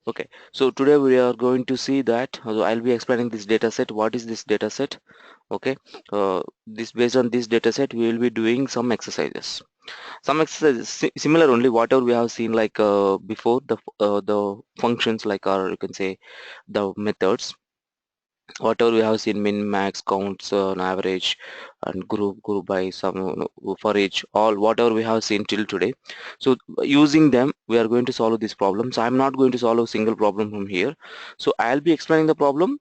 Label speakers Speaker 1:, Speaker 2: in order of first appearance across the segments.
Speaker 1: Okay, so today we are going to see that I'll be explaining this data set. What is this data set? Okay, this based on this data set we will be doing some exercises. Some exercises similar only whatever we have seen like before, the functions like, or you can say the methods, whatever we have seen, min max counts, average and group by some, for each, all whatever we have seen till today. So using them we are going to solve these problems. I'm not going to solve a single problem from here, so I'll be explaining the problem.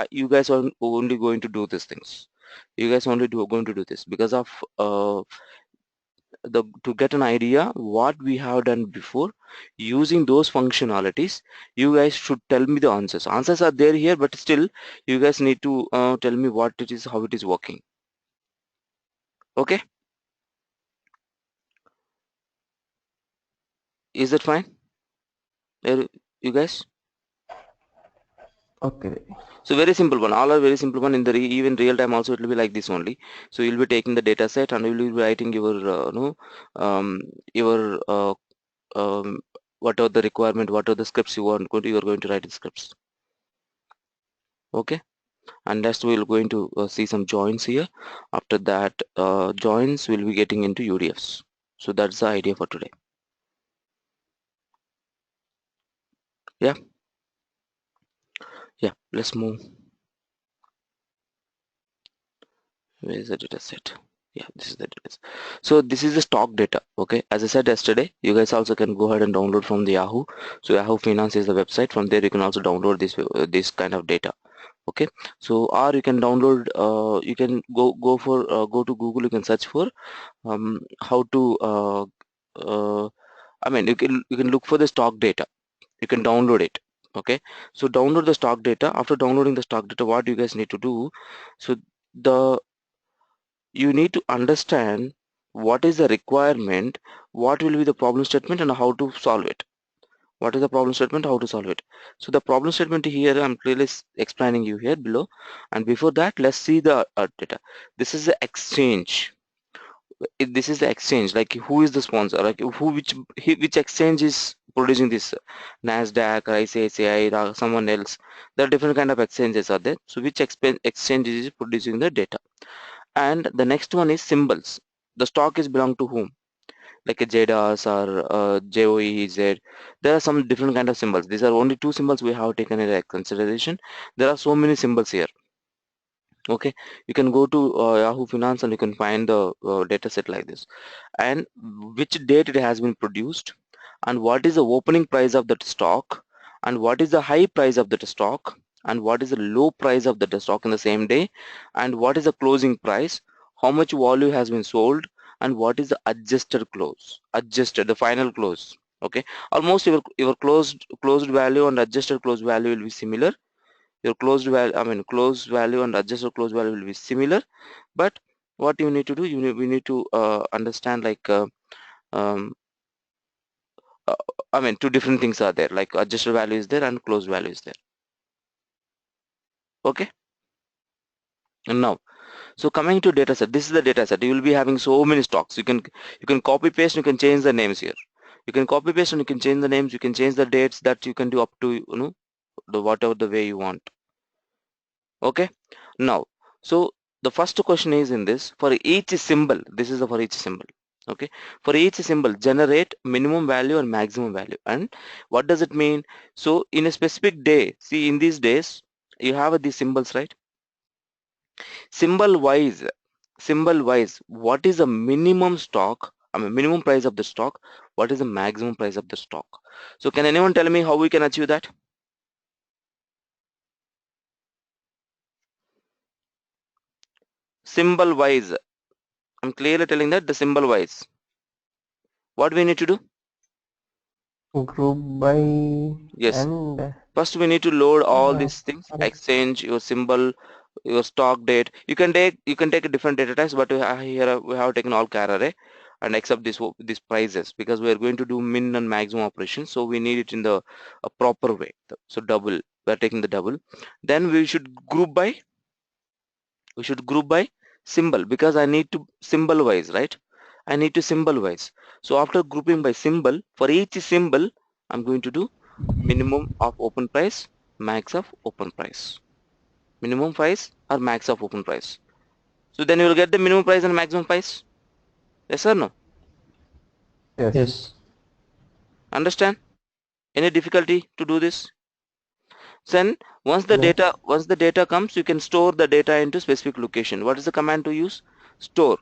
Speaker 1: You guys are only going to do these things. You guys only going to do this because of to get an idea what we have done before. Using those functionalities, you guys should tell me the answers are there here, but still you guys need to tell me what it is, how it is working. Okay, is that fine? You guys?
Speaker 2: Okay.
Speaker 1: So very simple one, all are very simple one. In the even real time also it will be like this only. So you'll be taking the data set and you will be writing your no your what are the requirement, what are the scripts you want, you are going to write the scripts. Okay, and next we're going to see some joins here. After that, joins will be getting into UDFs. So that's the idea for today. Yeah, yeah, let's move. Where is the data set? Yeah, this is the data set. So this is the stock data. Okay, as I said yesterday, you guys also can go ahead and download from the Yahoo. So Yahoo Finance is the website. From there you can also download this kind of data. Okay, so or you can download, you can go to Google, you can search for how to I mean, you can look for the stock data. You can download it. Okay, so download the stock data. After downloading the stock data, what you guys need to do? So the you need to understand what is the requirement, what will be the problem statement, and how to solve it. What is the problem statement? How to solve it? So the problem statement here, I'm clearly explaining you here below. And before that, let's see the data. This is the exchange. This is the exchange, like who is the sponsor, like who which exchange is producing this, Nasdaq or ICICI or someone else. There are different kind of exchanges are there, so which exchange is producing the data. And the next one is symbols. The stock is belong to whom, like a JDAS or JOEZ. There are some different kind of symbols. These are only two symbols we have taken into consideration. There are so many symbols here. Okay, you can go to Yahoo Finance and you can find the data set like this, and which date it has been produced, and what is the opening price of that stock, and what is the high price of that stock, and what is the low price of that stock in the same day, and what is the closing price, how much value has been sold, and what is the adjusted close, adjusted the final close. Okay, almost your closed value and adjusted close value will be similar. Your closed value, I mean closed value and adjusted closed value will be similar, but what you need to do, we need to understand like um, uh, I mean two different things are there, like adjusted value is there and closed value is there. Okay, and now, so coming to data set, this is the data set. You will be having so many stocks. You can copy paste, you can change the names here. You can copy paste and you can change the names, you can change the dates, that you can do up to the whatever the way you want. Okay, now, so the first question is in this, for each symbol, this is the for each symbol. Okay, for each symbol generate minimum value and maximum value. And what does it mean? So in a specific day, see in these days you have these symbols, right? Symbol wise, what is the minimum stock, I mean minimum price of the stock, what is the maximum price of the stock? So can anyone tell me how we can achieve that? Symbol wise, I'm clearly telling that the symbol wise, what we need to do?
Speaker 2: Group by
Speaker 1: Yes,
Speaker 2: and
Speaker 1: first we need to load all
Speaker 2: uh,
Speaker 1: these things,
Speaker 2: sorry.
Speaker 1: exchange, your symbol, your stock date. You can take a different data types, but here we have taken all char array and except these prices, because we are going to do min and maximum operations, so we need it in the a proper way. So double, we are taking the double. Then we should group by symbol, because I need to symbol wise, right? I need to symbol wise. So after grouping by symbol, for each symbol I'm going to do minimum of open price, max of open price. Minimum price or max of open price. So then you will get the minimum price and maximum price. Yes or no?
Speaker 2: Yes.
Speaker 1: Understand? Any difficulty to do this? Then
Speaker 2: No.
Speaker 1: once the data comes, you can store the data into specific location. What is the command to use? Store.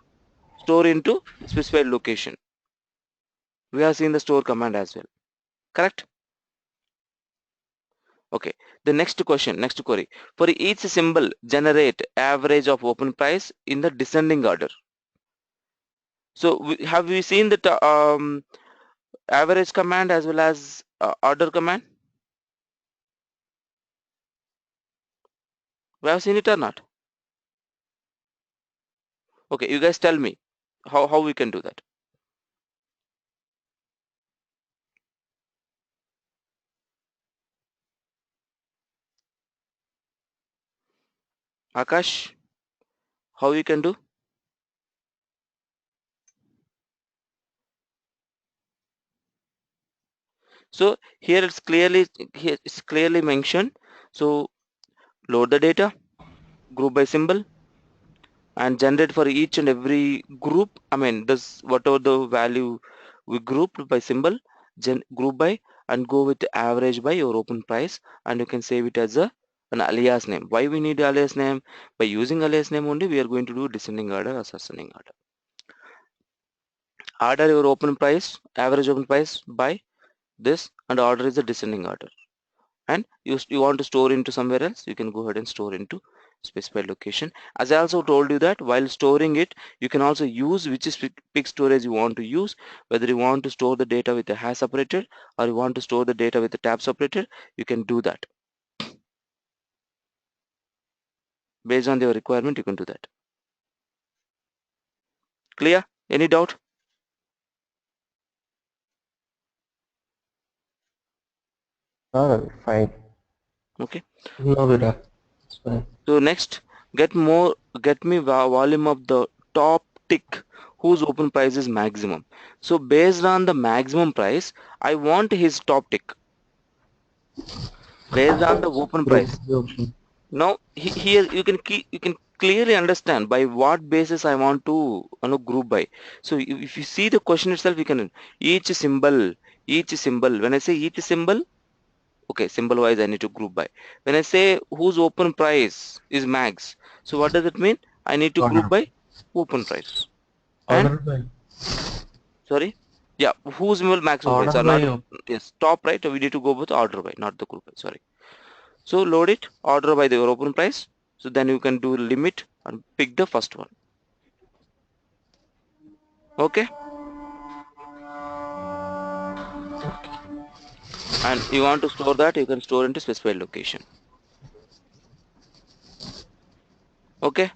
Speaker 1: Store into specified location. We have seen the store command as well. Correct? Okay. The next question, next query. For each symbol, generate average of open price in the descending order. So have we seen the average command as well as order command? We have seen it or not? Okay, you guys tell me how we can do that. Akash, how we can do? So here it's clearly mentioned. So load the data, group by symbol, and generate for each and every group. I mean, this whatever the value we grouped by symbol, group by, and go with the average by your open price, and you can save it as a an alias name. Why we need alias name? By using alias name only, we are going to do descending order or ascending order. Order your open price, average open price by this, and order is a descending order. And you want to store into somewhere else, you can go ahead and store into specified location. As I also told you that while storing it, you can also use which is big storage you want to use, whether you want to store the data with a hash separated or you want to store the data with a tab separated, you can do that based on your requirement. You can do that. Clear? Any doubt?
Speaker 2: Fine.
Speaker 1: Okay.
Speaker 2: No, Vira. It's fine.
Speaker 1: So next, get me volume of the top tick whose open price is maximum. So based on the maximum price, I want his top tick based on the open
Speaker 2: Group
Speaker 1: price.
Speaker 2: by option.
Speaker 1: Now here you can clearly understand by what basis I want to group by. So if you see the question itself, you can each symbol, when I say each symbol, okay, symbol wise I need to group by. When I say whose open price is max, so what does it mean? I need to group
Speaker 2: Order.
Speaker 1: by open price. And
Speaker 2: Order by.
Speaker 1: sorry, yeah, whose will max open price
Speaker 2: Order
Speaker 1: or
Speaker 2: by
Speaker 1: not?
Speaker 2: op.
Speaker 1: Yes, top right. We need to go with order by, not the group by. Sorry. So load it, order by the open price. So then you can do limit and pick the first one. Okay. And you want to store that, you can store into specified location. Okay.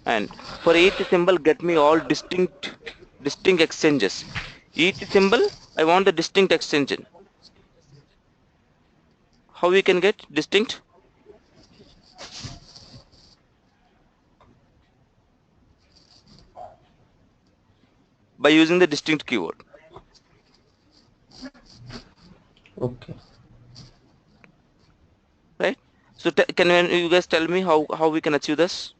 Speaker 1: And for each symbol, get me all distinct exchanges. Each symbol, I want the distinct extension. How we can get distinct? By using the distinct keyword,
Speaker 2: Okay.
Speaker 1: right? So can you guys tell me how we can achieve this?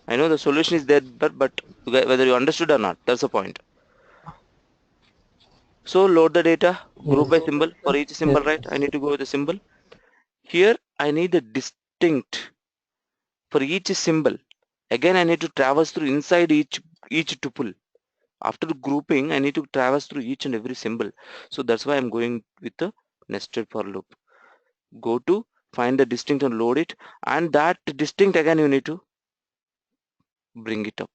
Speaker 1: I know the solution is there, but whether you understood or not, that's the point. So load the data, group by
Speaker 2: Yes.
Speaker 1: symbol for each symbol,
Speaker 2: Yes.
Speaker 1: right? I need to go with the symbol. Here I need a distinct for each symbol. Again, I need to traverse through inside each tuple. After grouping, I need to traverse through each and every symbol. So that's why I'm going with the nested for loop. Go to find the distinct and load it, and that distinct again you need to bring it up.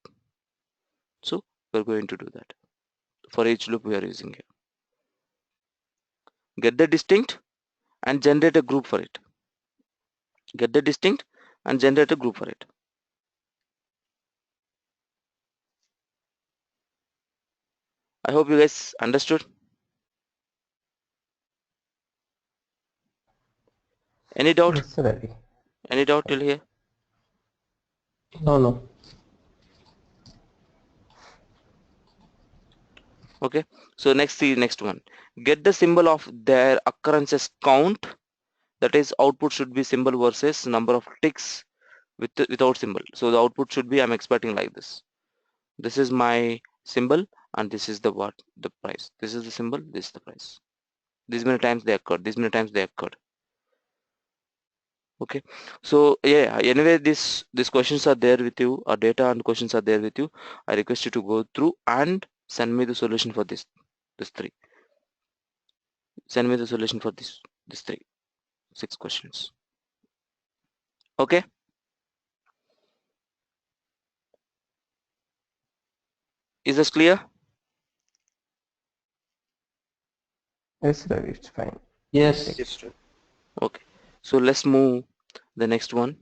Speaker 1: So we're going to do that for each loop we are using here. Get the distinct and generate a group for it. Get the distinct and generate a group for it. I hope you guys understood. Any doubt?
Speaker 2: Yes, Ravi.
Speaker 1: Any doubt till here?
Speaker 2: No, no.
Speaker 1: Okay, so next one. Get the symbol of their occurrences count. That is, output should be symbol versus number of ticks without symbol. So the output should be, I'm expecting like this. This is my symbol and this is the what the price. This is the symbol, this is the price. These many times they occurred, these many times they occurred. Okay, so yeah, anyway, these questions are there with you, or data and questions are there with you. I request you to go through and send me the solution for this three. Send me the solution for this three, 6 questions. Okay, is this clear?
Speaker 2: Yes, Ravi, it's fine.
Speaker 3: Yes.
Speaker 2: Yes.
Speaker 1: Okay, so let's move the next one.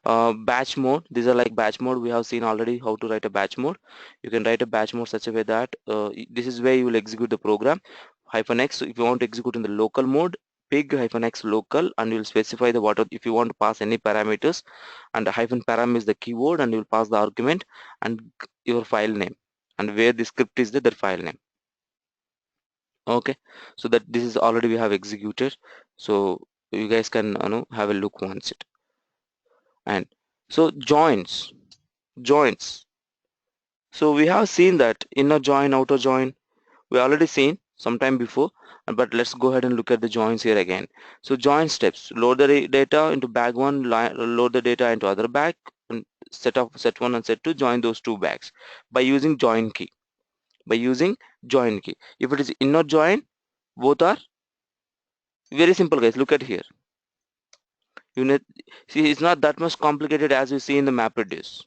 Speaker 1: Batch mode, these are like batch mode. We have seen already how to write a batch mode. You can write a batch mode such a way that this is where you will execute the program. -X, so if you want to execute in the local mode, pig -X local, and you will specify the what if you want to pass any parameters, and the -param is the keyword, and you will pass the argument and your file name, and where the script is there, that file name. Okay, so that this is already we have executed, so you guys can have a look once it. And so joins, so we have seen that inner join, outer join, we already seen sometime before, but let's go ahead and look at the joins here again. So join steps: load the data into bag one, load the data into other bag, and set one and set two, join those two bags by using join key. By using join key, if it is inner join, both are very simple, guys. Look at here. You need, see, it's not that much complicated as you see in the map reduce.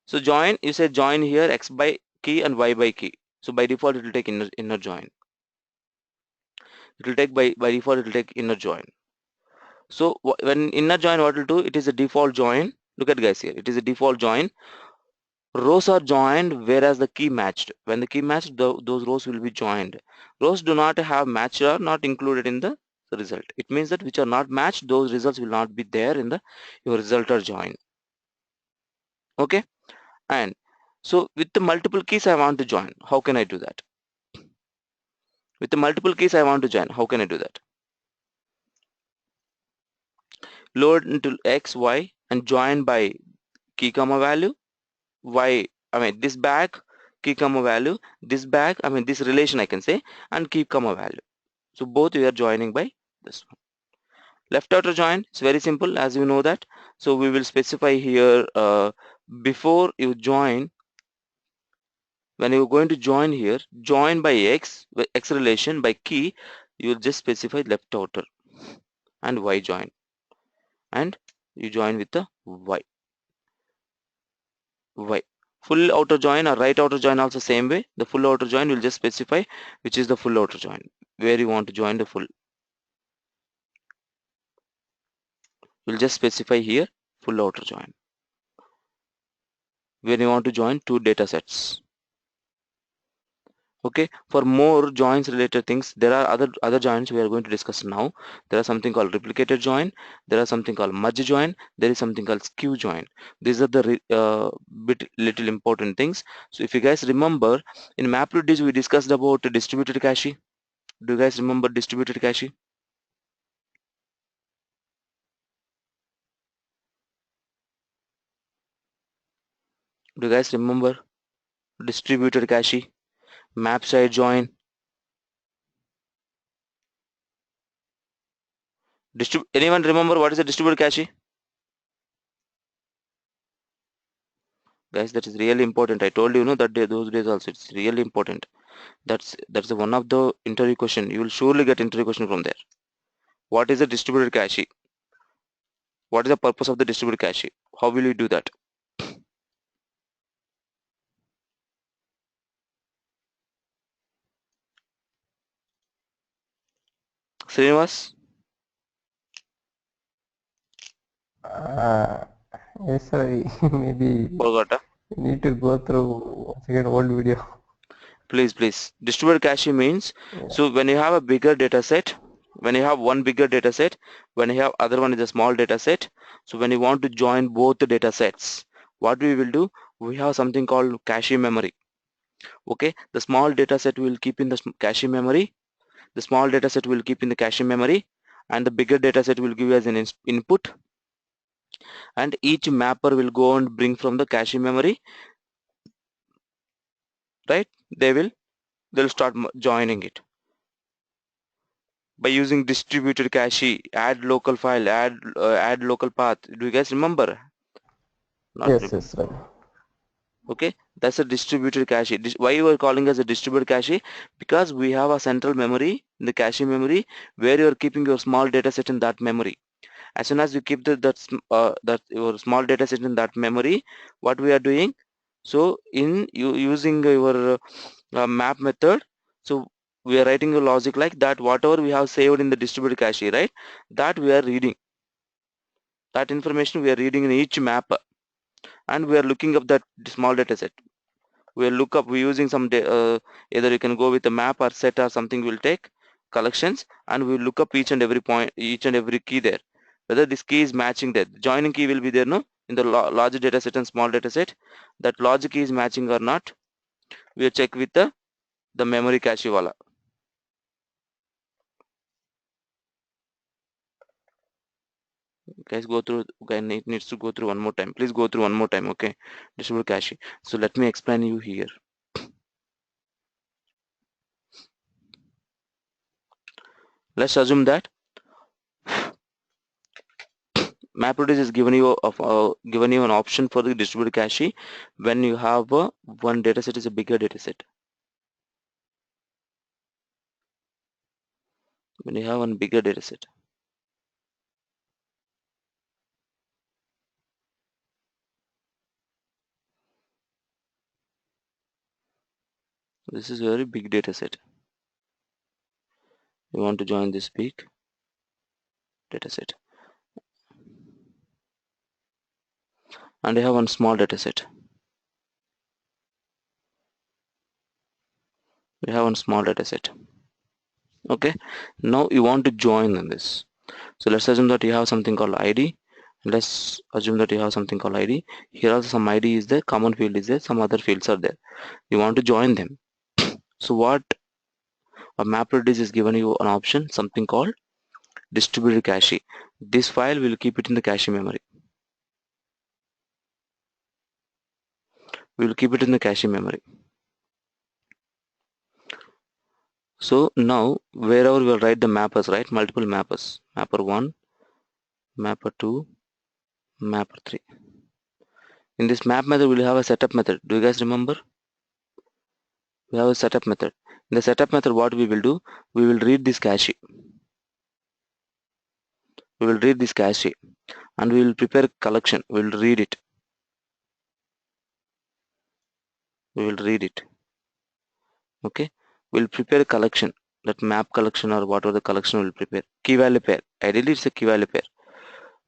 Speaker 1: So join, you say join here x by key and y by key. So by default it will take inner join. It will take by default it will take inner join. So when inner join, what will do? It is a default join. Look at, guys, here. It is a default join. Rows are joined whereas the key matched. When the key matched, those rows will be joined. Rows do not have matched are not included in the result. It means that which are not matched, those results will not be there in the your result or join. Okay. And so with the multiple keys I want to join, how can I do that? With the multiple keys I want to join, how can I do that? Load into x, y, and join by key comma value, y, I mean this bag, key comma value, this bag, I mean this relation I can say, and key comma value. So both we are joining by this one. Left outer join, it's very simple as you know that. So we will specify here before you join, when you're going to join here, join by x relation by key, you will just specify left outer and y join, and you join with the y. Full outer join or right outer join also same way. The full outer join will just specify which is the full outer join, where you want to join the full. We'll just specify here full outer join, where you want to join two data sets. Okay, for more joins related things, there are other joins we are going to discuss now. There are something called replicated join, there are something called merge join, there is something called skew join. These are the little important things. So if you guys remember, in MapReduce we discussed about distributed cache. Do you guys remember distributed cache? Do you guys remember distributed cache, map side join? Anyone remember what is a distributed cache? Guys, that is really important. I told you, that day, those days also, it's really important. That's one of the interview question. You will surely get interview question from there. What is a distributed cache? What is the purpose of the distributed cache? How will you do that? Srinivas?
Speaker 2: Uh, yes, Ravi. Maybe
Speaker 1: Forgot.
Speaker 2: you need to go through once again old video.
Speaker 1: Please. Distributed cache means,
Speaker 2: Yeah.
Speaker 1: so when you have a bigger data set, When you have one bigger data set, when you have other one is a small data set, so when you want to join both the data sets, what we will do, we have something called cache memory. Okay, the small data set will keep in the cache memory, the small data set will keep in the cache memory, and the bigger data set will give you as an input, and each mapper will go and bring from the cache memory, right? They'll start joining it by using distributed cache, add local file, add local path. Do you guys remember? Not
Speaker 2: Yes,
Speaker 1: remember.
Speaker 2: yes, right.
Speaker 1: Okay, that's a distributed cache. Why you are calling as a distributed cache? Because we have a central memory in the cache memory where you are keeping your small data set in that memory. As soon as you keep that your small data set in that memory, what we are doing, so in you using your map method, so we are writing a logic like that. Whatever we have saved in the distributed cache, right, that we are reading, that information we are reading in each map, and we are looking up that small data set. We'll look up, we're using some either you can go with a map or set or something, we'll take collections and we'll look up each and every point, each and every key there, whether this key is matching there. The joining key will be there, no, in the large data set and small data set, that logic key is matching or not, we'll check with the memory cache wala. Guys, go through, okay, it needs to go through one more time. Please go through one more time. Okay, distribute cache. So let me explain you here. Let's assume that MapReduce is given you an option for the distributed cache when you have one dataset is a bigger dataset. When you have one bigger dataset, this is a very big dataset. You want to join this big dataset, and you have one small dataset. You have one small dataset. Okay, now you want to join in this. So let's assume that you have something called ID. Let's assume that you have something called ID. Here also some ID is there, common field is there, some other fields are there. You want to join them. So what a MapReduce is given you an option, something called distributed cache. This file will keep it in the cache memory. We will keep it in the cache memory. So now wherever we will write the mappers, right? Multiple mappers. Mapper 1, mapper 2, mapper 3. In this map method, we will have a setup method. Do you guys remember? We have a setup method. In the setup method, what we will do? We will read this cache. We will read this cache and we will prepare collection. We will read it. We will read it. Okay. We'll prepare a collection. That map collection or whatever the collection will prepare. Key value pair. Ideally, it's a key value pair.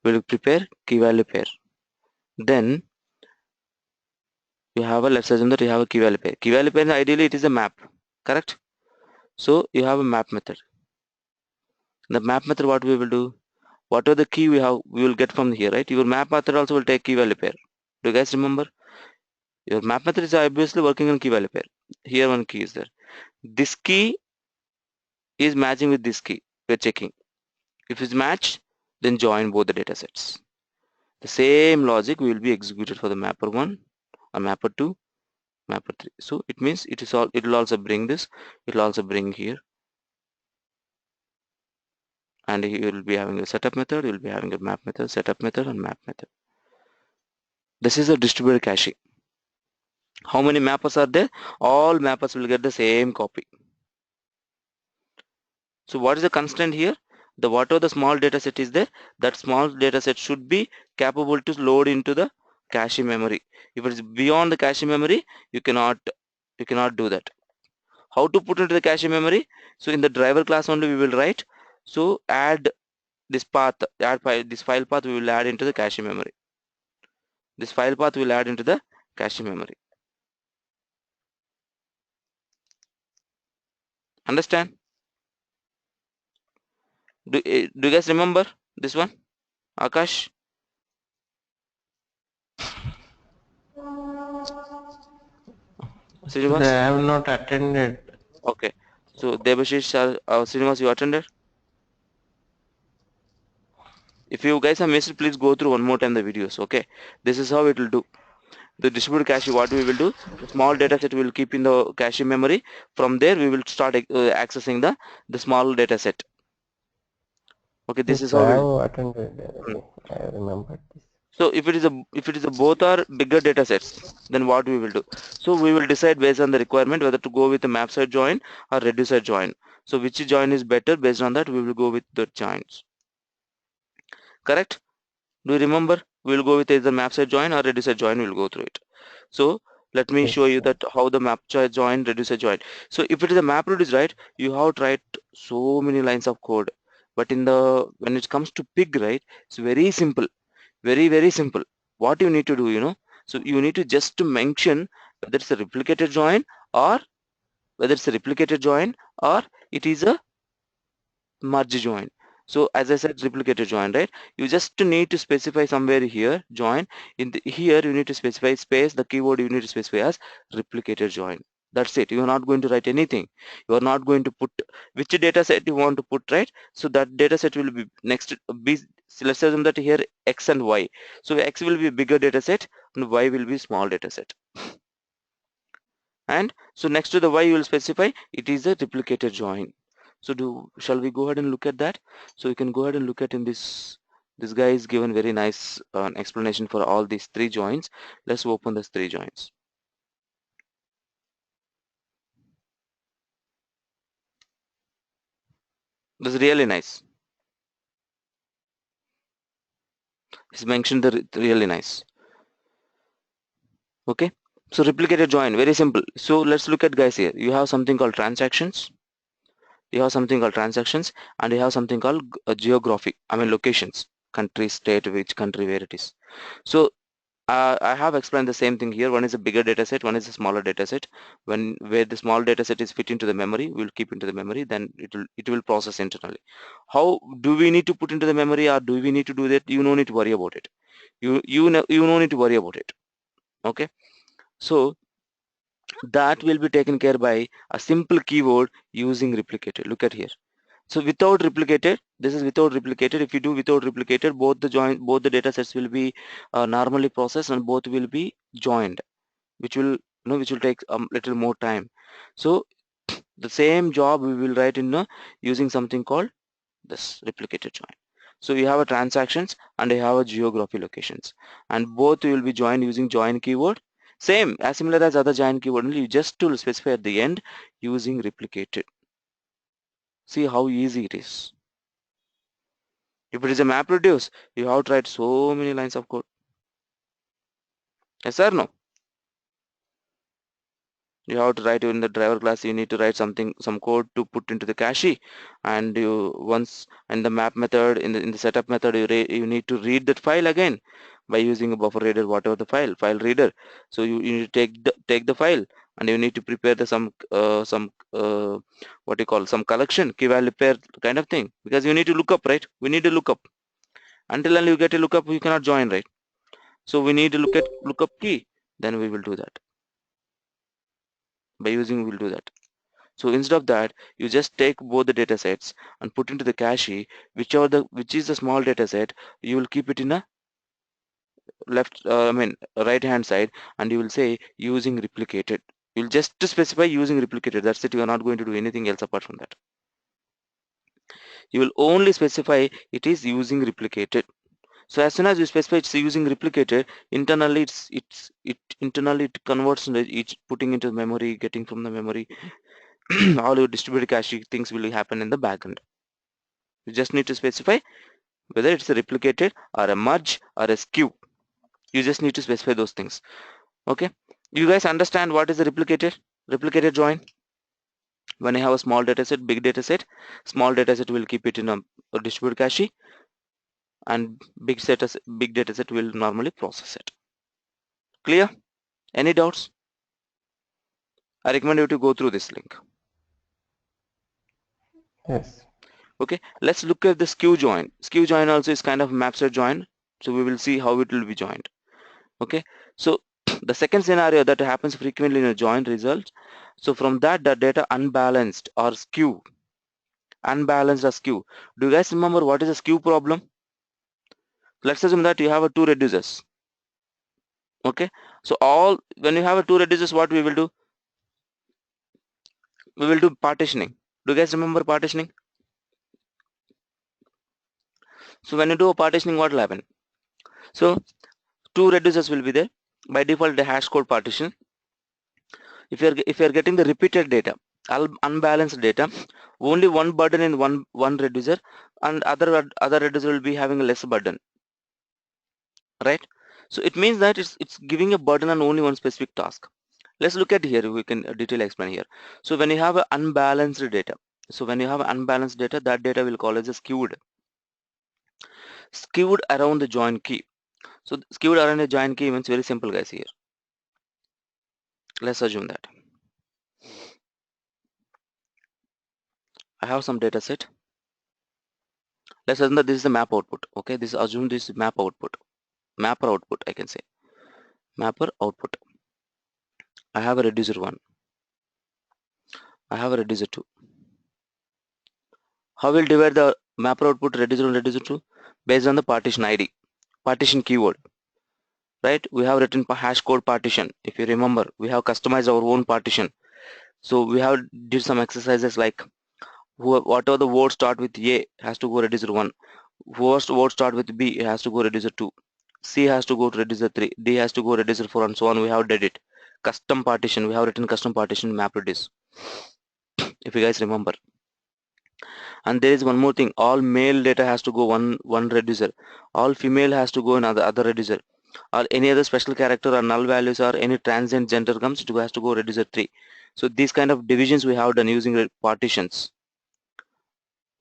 Speaker 1: We'll prepare key value pair. Then you have a, let's assume that you have a key value pair. Key value pair, ideally it is a map, correct? So you have a map method. The map method, what we will do, whatever the key we have, we will get from here, right? Your map method also will take key value pair. Do you guys remember? Your map method is obviously working on key value pair. Here one key is there. This key is matching with this key. We're checking. If it's matched, then join both the data sets. The same logic will be executed for the mapper 1 or mapper 2, mapper 3. So it means it is all, it will also bring this, it will also bring here, and you will be having a setup method, you will be having a map method, setup method, and map method. This is a distributed cache. How many mappers are there? All mappers will get the same copy. So what is the constraint here? The whatever the small data set is there, that small data set should be capable to load into the cache memory. If it is beyond the cache memory, you cannot do that. How to put into the cache memory? So in the driver class only we will write. So add this path, this file path we will add into the cache memory. This file path will add into the cache memory. Understand? Do you guys remember this one? Akash?
Speaker 2: Actually,
Speaker 1: Srinivas?
Speaker 2: I have not attended.
Speaker 1: Okay. So Debashish, Srinivas, you attended? If you guys have missed, please go through one more time the videos. Okay. This is how it will do. The distributed cache, what we will do, the small data set we will keep in the cache memory. From there, we will start accessing the small data set. Okay. This is
Speaker 2: Yes,
Speaker 1: how
Speaker 2: I
Speaker 1: we'll.
Speaker 2: have attended.
Speaker 1: Hmm.
Speaker 2: I remember this.
Speaker 1: So if it is a both are bigger data sets, then what we will do? So we will decide based on the requirement whether to go with the map side join or reducer join. So which join is better, based on that we will go with the joins. Correct? Do you remember? We will go with either map side join or reducer join. We'll go through it. So let me show
Speaker 2: Yes,
Speaker 1: you that how the map side join, reducer join. So if it is a map reduce, right, you have tried so many lines of code. But when it comes to pig, right, it's very simple. Very simple. What you need to do, so you need to just to mention whether it's a replicated join, or or it is a merge join. So as I said, replicated join, right? You just need to specify somewhere here join. Here you need to specify space, the keyword you need to specify as replicated join. That's it. You are not going to write anything. You are not going to put which data set you want to put, right? So that data set will be next be, so let's assume that here x and y. So x will be bigger data set and y will be small data set. And so next to the y you will specify it is a replicated join. So shall we go ahead and look at that? So you can go ahead and look at in this guy is given very nice explanation for all these three joins. Let's open these three joins. This is really nice. He's mentioned really nice. Okay, so replicated join, very simple. So let's look at guys here. You have something called transactions, and you have something called geography, I mean locations, country, state, which country, where it is. So I have explained the same thing here. One is a bigger data set, one is a smaller data set. Where the small data set is fit into the memory, we'll keep into the memory, then it will process internally. How do we need to put into the memory, or do we need to do that? You no need to worry about it. You no need to worry about it. Okay, so that will be taken care by a simple keyword using replicated. Look at here. So without replicated, this is without replicated. If you do without replicated, both the data sets will be normally processed and both will be joined, which will take a little more time. So the same job we will write in using something called this replicated join. So you have a transactions and you have a geography locations, and both will be joined using join keyword. Same as similar as other join keyword, only you just to specify at the end using replicated. See how easy it is. If it is a map reduce, you have to write so many lines of code. Yes or no? You have to write in the driver class, you need to write some code to put into the cache, and in the map method, in the setup method, you need to read that file again by using a buffer reader, whatever the file reader. So you need to take the file, and you need to prepare what you call some collection key value pair kind of thing, because you need to look up, right? We need to look up. Until you get a lookup, you cannot join, right? So we need to look at lookup key, then we will do that. By using we'll do that. So instead of that, you just take both the data sets and put into the cache, which is the small data set, you will keep it in a right hand side, and you will say using replicated. You'll just specify using replicated. That's it. You are not going to do anything else apart from that. You will only specify it is using replicated. So as soon as you specify it's using replicated, internally it internally it converts each putting into memory, getting from the memory. All your distributed cache things will happen in the backend. You just need to specify whether it's a replicated or a merge or a skew. You just need to specify those things. Okay, you guys understand what is a replicated join? When I have a small data set, big data set, small data set will keep it in a distributed cache, and big data set will normally process it. Clear? Any doubts? I recommend you to go through this link.
Speaker 2: yes.
Speaker 1: Okay, let's look at the skew join. Skew join also is kind of map set join, so we will see how it will be joined. Okay, so the second scenario that happens frequently in a join result, so from that the data unbalanced or skew, unbalanced or skew. Do you guys remember what is a skew problem? Let's assume that you have a two reducers. Okay, so all when you have a two reducers, what we will do? We will do partitioning. Do you guys remember partitioning? So when you do a partitioning, what will happen? So two reducers will be there. By default, the hash code partition. If you're getting the repeated data, unbalanced data, only one burden in one reducer, and other reducer will be having a less burden, right? So it means that it's giving a burden on only one specific task. Let's look at here. We can detail explain here. So when you have a unbalanced data, that data will call as a skewed around the join key. So skewed around a join key means very simple, guys. Here, let's assume that I have some data set. Let's assume that this is the map output. Okay, this assume this is map output, mapper output, I can say mapper output. I have a reducer 1, I have a reducer 2. How will divide the mapper output reducer 1 reducer 2? Based on the partition ID, partition keyword, right? We have written hash code partition. If you remember, we have customized our own partition. So we have did some exercises like whatever the word start with A has to go reducer 1, first word start with B, it has to go reducer 2, C has to go to reducer 3, D has to go reducer 4, and so on. We have did it. Custom partition, we have written custom partition map reduce, if you guys remember. And there is one more thing, all male data has to go one reducer, all female has to go another other reducer, or any other special character or null values or any transient gender comes, it has to go reducer 3. So these kind of divisions we have done using partitions.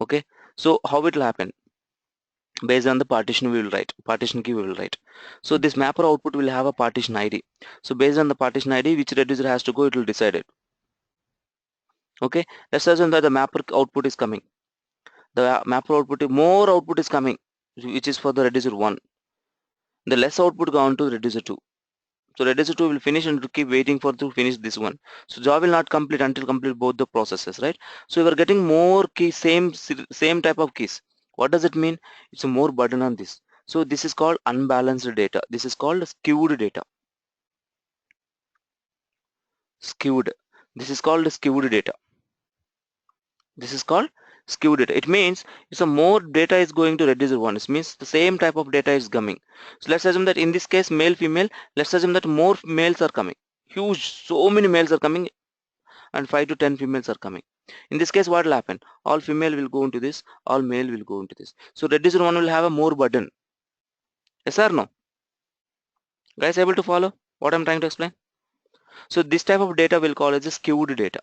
Speaker 1: Okay, so how it will happen? Based on the partition we will write, partition key we will write. So this mapper output will have a partition ID. So based on the partition ID, which reducer has to go, it will decide it. Okay, let's assume that the mapper output is coming. The mapper output, more output is coming, which is for the reducer 1. The less output gone to reducer 2. So reducer 2 will finish and to keep waiting for to finish this one. So job will not complete until complete both the processes, right? So we are getting more keys, same type of keys. What does it mean? It's a more burden on this. So this is called unbalanced data. This is called skewed data. Skewed. This is called skewed data. This is called skewed data. It means it's a more data is going to reducer 1. It means the same type of data is coming. So let's assume that in this case male female. Let's assume that more males are coming. Huge, so many males are coming and 5 to 10 females are coming. In this case, what will happen? All female will go into this, all male will go into this. So reducer 1 will have a more burden. Yes or no? Guys, able to follow what I'm trying to explain? So this type of data will call as a skewed data,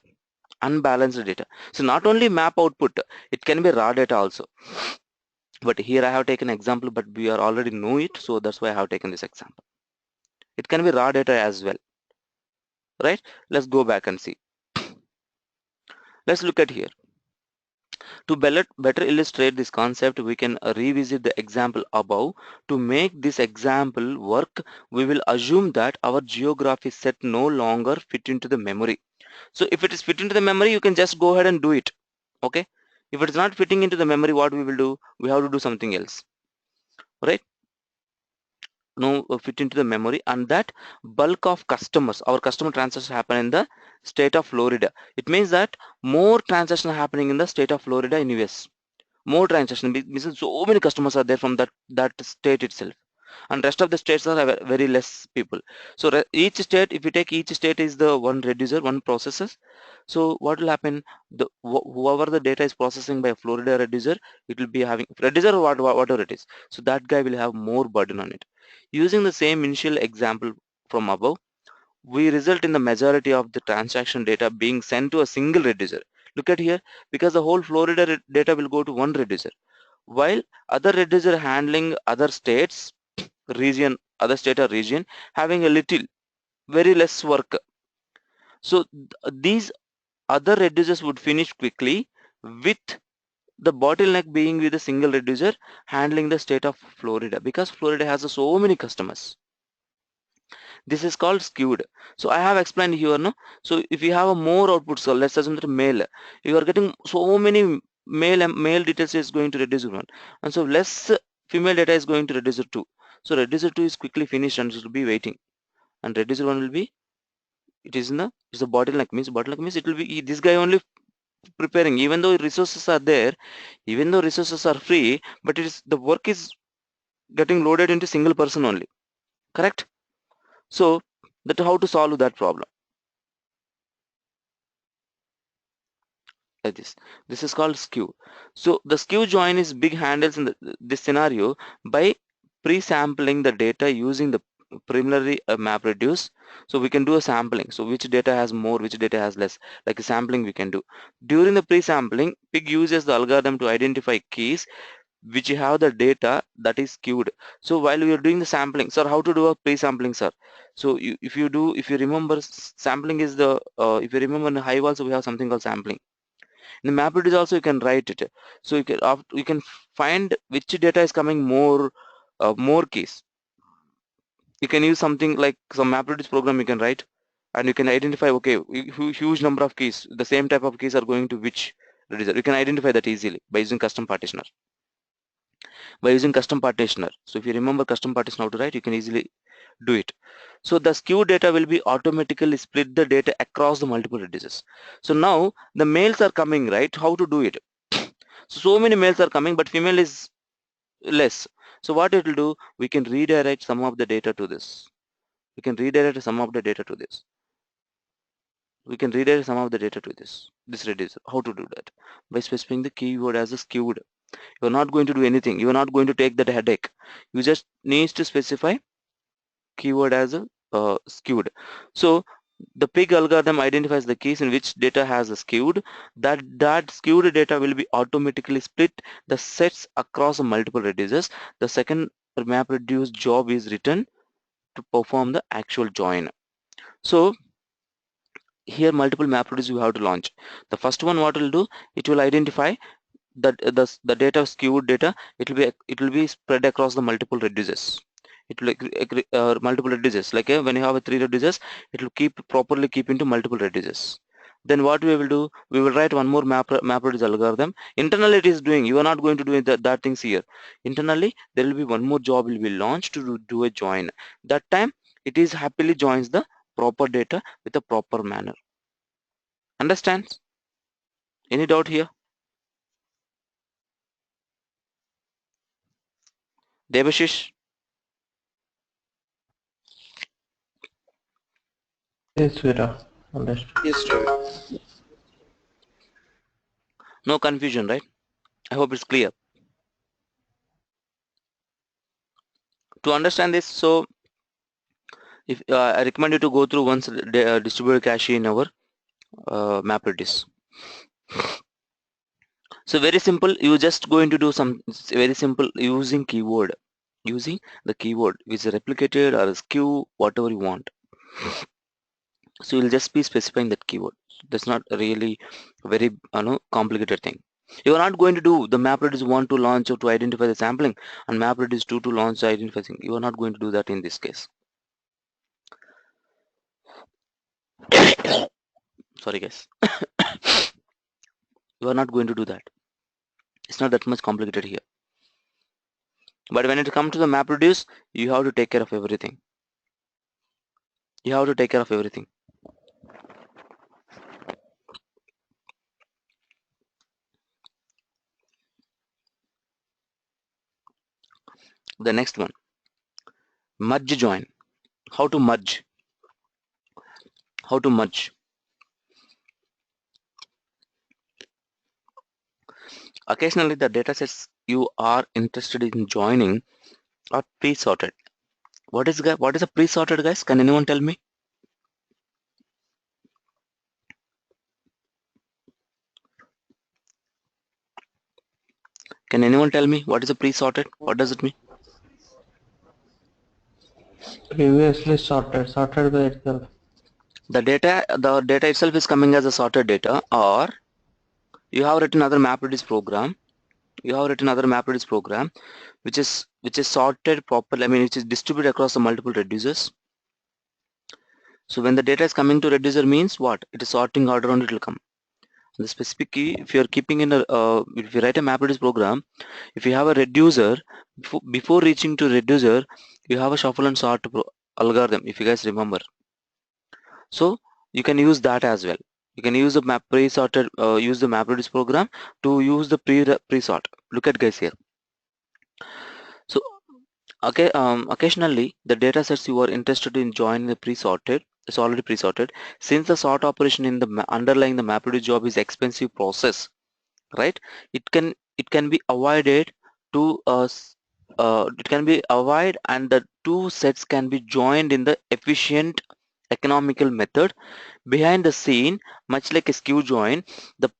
Speaker 1: unbalanced data. So not only map output, it can be raw data also. But here I have taken example, but we are already know it, so that's why I have taken this example. It can be raw data as well, right? Let's go back and see. Let's look at here. To better illustrate this concept, we can revisit the example above. To make this example work, we will assume that our geography set no longer fit into the memory. So if it is fit into the memory, you can just go ahead and do it. Okay. If it is not fitting into the memory, what we will do? We have to do something else, right? No fit into the memory, and that bulk of customers, our customer transactions happen in the state of Florida. It means that more transactions happening in the state of Florida in US. More transaction because so many customers are there from that state itself, and rest of the states are very less people. So each state, if you take each state is the one reducer, one processor. So what will happen? The whoever the data is processing by Florida reducer, it will be having reducer or whatever it is. So that guy will have more burden on it. Using the same initial example from above, we result in the majority of the transaction data being sent to a single reducer. Look at here, because the whole Florida data will go to one reducer, while other reducer handling other states, region, other state or region having a little, very less work. So these other reducers would finish quickly with the bottleneck being with a single reducer handling the state of Florida, because Florida has so many customers. This is called skewed. So I have explained here, no? So if you have a more output, so let's assume that male, you are getting so many male details is going to reduce one, and so less female data is going to reducer 2. So reducer 2 is quickly finished and it will be waiting, and reducer 1 will be, it is in the, it's a bottleneck means it will be this guy only preparing, even though resources are there, even though resources are free, but it is the work is getting loaded into single person only, correct? So that how to solve that problem, like this is called skew. So the skew join is big handles in this scenario by pre-sampling the data using the preliminary map reduce. So we can do a sampling, so which data has more, which data has less, like a sampling we can do. During the pre-sampling, pig uses the algorithm to identify keys which have the data that is skewed. So while we are doing the sampling, sir, how to do a pre-sampling, sir? So if you remember, sampling is the if you remember in the high also we have something called sampling. In the map reduce also you can write it. So you can find which data is coming more, more keys. You can use something like some map reduce program you can write, and you can identify, okay, huge number of keys, the same type of keys are going to which reducer. You can identify that easily by using custom partitioner. So if you remember custom partition how to write, you can easily do it. So the skew data will be automatically split the data across the multiple reducers. So now the males are coming, right? How to do it? So many males are coming, but female is less. So what it will do, we can redirect some of the data to this. We can redirect some of the data to this. We can redirect some of the data to this reducer. How to do that? By specifying the keyword as a skewed. You're not going to do anything. You're not going to take that headache. You just need to specify keyword as a skewed. So the pig algorithm identifies the keys in which data has a skewed. That skewed data will be automatically split the sets across multiple reducers. The second map reduce job is written to perform the actual join. So here multiple map reduce you have to launch. The first one what will do, it will identify that the data skewed data, it will be spread across the multiple reducers. It will multiple reducers, like when you have a 3 reducers, it will properly keep into multiple reducers. Then what we will do, we will write one more map reduce algorithm. Internally it is doing, you are not going to do that things here. Internally there will be one more job will be launched to do a join. That time it is happily joins the proper data with a proper manner. Understands? Any doubt here? Devashish?
Speaker 2: Yes, Vira. Understood.
Speaker 3: Yes, Ravi.
Speaker 1: No confusion, right? I hope it's clear. To understand this, so if I recommend you to go through once distributed cache in our MapReduce. So very simple, you just going to do some very simple using the keyword which is replicated or skew, whatever you want. So you'll just be specifying that keyword. That's not really very complicated thing. You are not going to do the MapReduce 1 to launch or to identify the sampling and MapReduce 2 to launch the identifying. You are not going to do that in this case. Sorry guys. You are not going to do that. It's not that much complicated here. But when it comes to the MapReduce, you have to take care of everything. You have to take care of everything. The next one, merge join. How to merge? How to merge? Occasionally, the datasets you are interested in joining are pre-sorted. What is a pre-sorted, guys? Can anyone tell me? Can anyone tell me what is a pre-sorted? What does it mean?
Speaker 2: Previously sorted by itself.
Speaker 1: The data itself is coming as a sorted data, or you have written another MapReduce program You have written other map reduce program which is sorted properly, I mean which is distributed across the multiple reducers. So when the data is coming to reducer means what? It is sorting order and it will come. The specific key, if you are keeping in a, if you write a map reduce program, if you have a reducer, before reaching to reducer, you have a shuffle and sort algorithm, if you guys remember. So you can use that as well. You can use the map pre-sorted, use the map reduce program to use the pre-sort. Look at guys here. So okay, occasionally the data sets you are interested in join the pre-sorted. It's already pre-sorted. Since the sort operation in the underlying the map reduce job is expensive process, right? It can be avoided to it can be avoided, and the two sets can be joined in the efficient economical method behind the scene, much like a skew join. The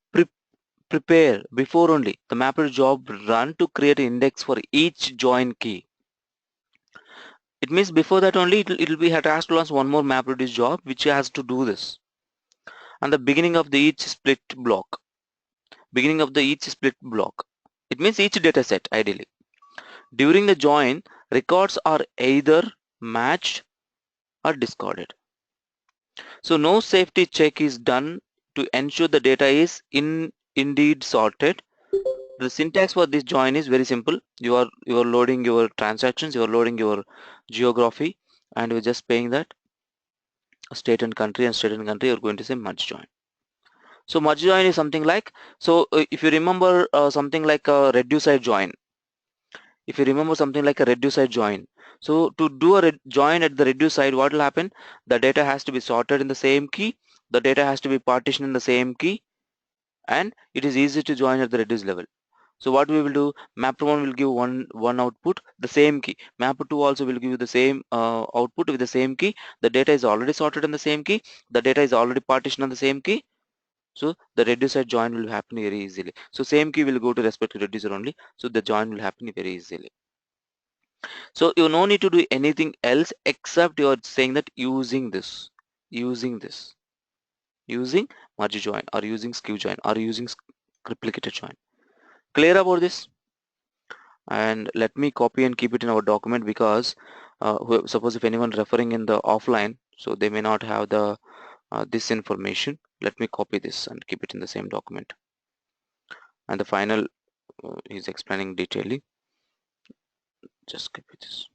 Speaker 1: prepare before only the mapper job run to create an index for each join key. It means before that only it'll be it has to launch one more map reduce job which has to do this, and the beginning of the each split block, it means each data set ideally. During the join, records are either matched or discarded. So no safety check is done to ensure the data is indeed sorted. The syntax for this join is very simple. You are loading your transactions, you are loading your geography, and you're just paying that state and country, and state and country you're going to say merge join. So merge join is something like, so if you remember something like a reduce side join, if you remember something like a reduce side join, so to do a join at the reduce side, what will happen? The data has to be sorted in the same key, the data has to be partitioned in the same key, and it is easy to join at the reduce level. So what we will do, mapper1 will give one output, the same key. Mapper2 also will give you the same output with the same key. The data is already sorted in the same key, the data is already partitioned on the same key. So the reducer join will happen very easily. So same key will go to respect to reducer only, so the join will happen very easily. So you no need to do anything else except you are saying that using this using merge join, or using skew join, or using replicator join. Clear about this? And let me copy and keep it in our document, because suppose if anyone referring in the offline, so they may not have the this information. Let me copy this and keep it in the same document, and the final is explaining detailing. Just copy this.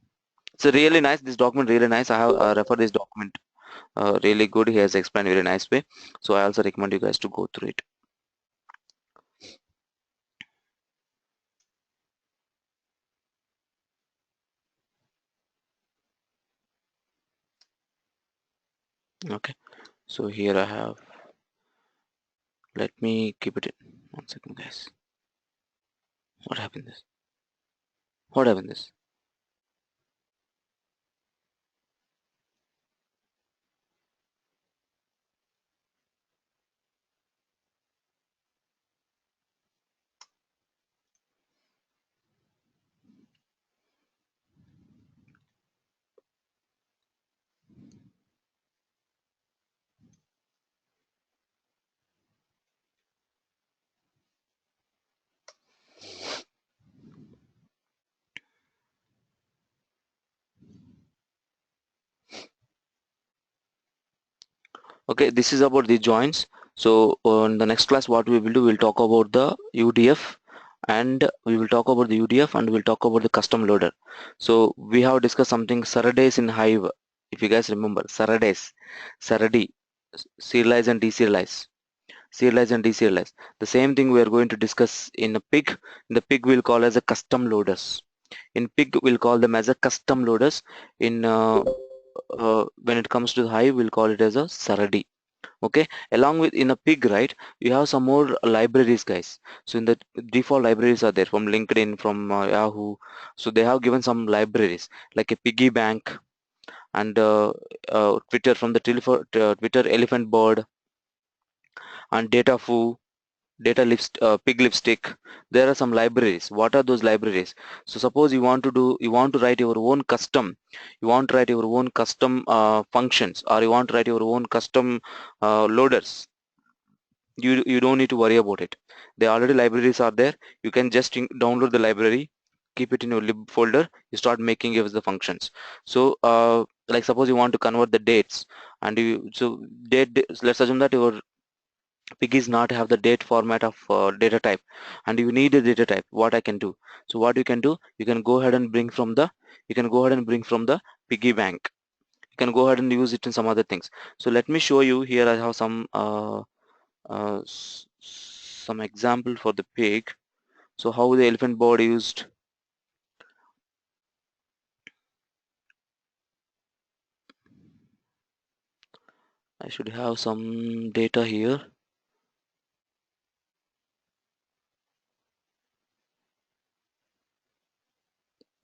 Speaker 1: It's a really nice, this document really nice. I have referred this document really good. He has explained very nice way, so I also recommend you guys to go through it. Okay, so here I have, let me keep it in 1 second guys. What happened this, what happened this? Okay, this is about the joins. So on the next class what we will do, we'll talk about the UDF, and we will talk about the UDF, and we'll talk about the custom loader. So we have discussed something Saradays in Hive, if you guys remember Saradays, Saradi, serialize and deserialize, serialize and deserialize. The same thing we are going to discuss in a pig. In the pig we'll call as a custom loaders. In pig we'll call them as a custom loaders. In when it comes to the Hive we'll call it as a Saradi. Okay, along with in a pig, right, you have some more libraries guys. So in the default libraries are there from LinkedIn, from Yahoo. So they have given some libraries like a piggy bank, and Twitter, from the Twitter elephant bird, and data foo, pig lipstick. There are some libraries. What are those libraries? So suppose you want to write your own custom, functions, or you want to write your own custom loaders. You don't need to worry about it. There already libraries are there. You can just download the library, keep it in your lib folder. You start making it with the functions. So like suppose you want to convert the dates, and you so let's assume that your pig is not have the date format of data type, and you need a data type. What I can do, so what you can do, you can go ahead and bring from the piggy bank. You can go ahead and use it in some other things. So let me show you here. I have some example for the pig. So how the elephant board used. I should have some data here.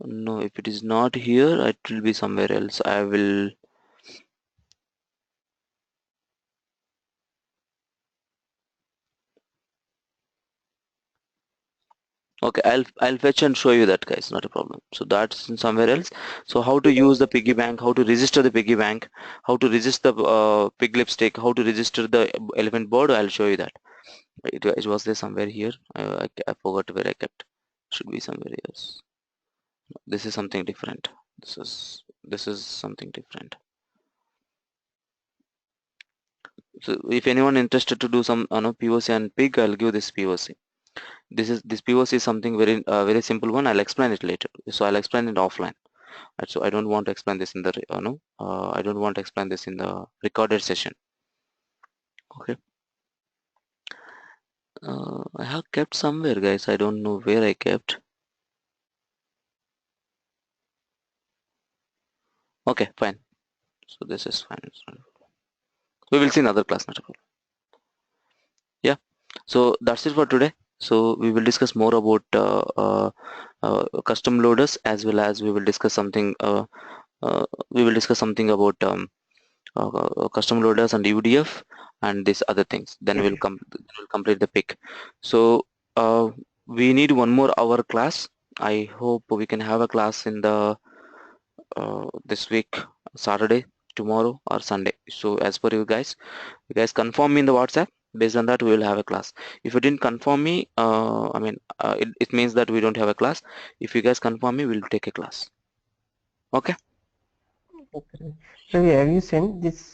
Speaker 1: No, if it is not here, it will be somewhere else. I will. Okay, I'll fetch and show you that, guys. Not a problem. So that's in somewhere else. So how to use the piggy bank, how to register the piggy bank, how to register the pig lipstick, how to register the elephant board. I'll show you that. It was there somewhere here. I forgot where I kept. Should be somewhere else. This is something different. This is something different. So if anyone interested to do some POC and pig, I'll give this POC. This POC is something very simple one. I'll explain it later. So I'll explain it offline. Right, so I don't want to explain this in the I don't want to explain this in the recorded session. Okay. I have kept somewhere, guys. I don't know where I kept. Okay, fine. So this is fine. We will see in other class. Not a problem. Yeah. So that's it for today. So we will discuss more about custom loaders, as well as we will discuss something. We will discuss something about custom loaders and UDF and these other things. Then we'll complete the pick. So we need one more hour class. I hope we can have a class in the this week, Saturday, tomorrow, or Sunday. So as per you guys confirm me in the WhatsApp. Based on that, we will have a class. If you didn't confirm me, I mean, it means that we don't have a class. If you guys confirm me, we'll take a class. Okay.
Speaker 2: Okay. So have you sent this